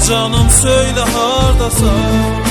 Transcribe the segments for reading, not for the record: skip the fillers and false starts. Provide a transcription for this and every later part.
Canım söyle hardasan.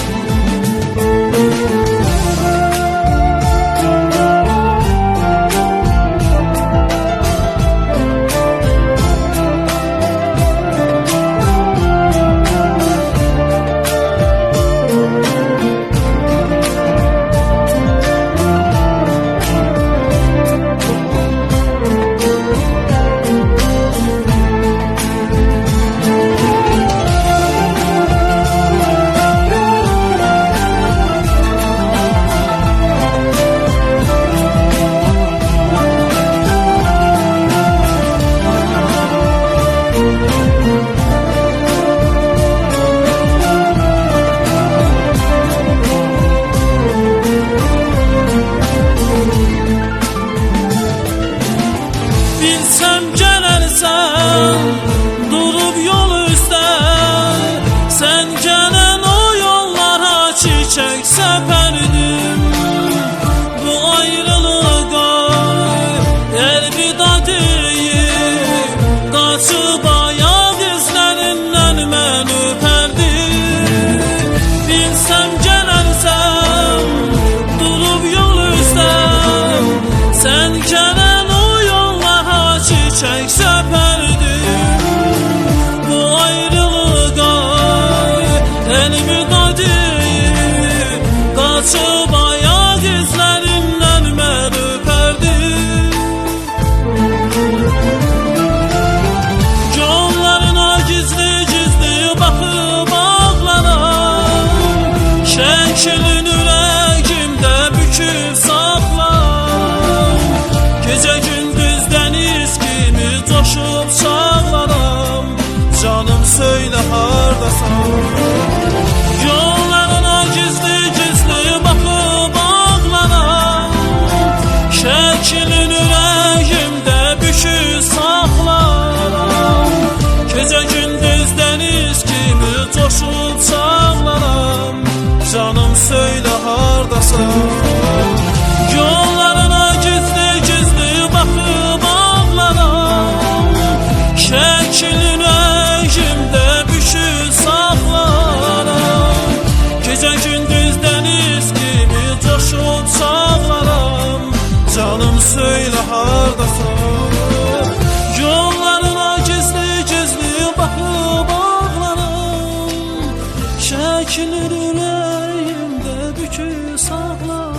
Bilsem gelersen durup yol üstə, sen gelen o yollara çiçek səpərdim. Bu ayrılığa elvida deyip qaçıb ayaq izlərindən mən öpərdim. Bilsem gelersen durup yol üstə, sen gelen çiçek səpərdim. Bu ayrılığa elvida deyip qaçıb ayaq izlərindən mən öpərdim. Yollarına gizli-gizli baxıb ağlaram, şəklin ürəyimdə büküb saxlam. Gecə gündüz dəniz kimi coşub çağlaram, canım söylə hardasan. Yollarına gizli-gizli baxıb ağlaram, şəklin ürəyimdə büküb saxlaram. Gecə gündüz dəniz kimi coşub çağlaram, canım söylə hardasan. Yollarına gizli-gizli baxıb ağlaram, şəklin ürəyimdə büküb saxlaram. Gecə gündüz dəniz kimi coşub çağlaram, canım söylə hardasan. Yollarına gizli-gizli baxıb ağlaram, şəklin ürəyimdə büküb saxlaram.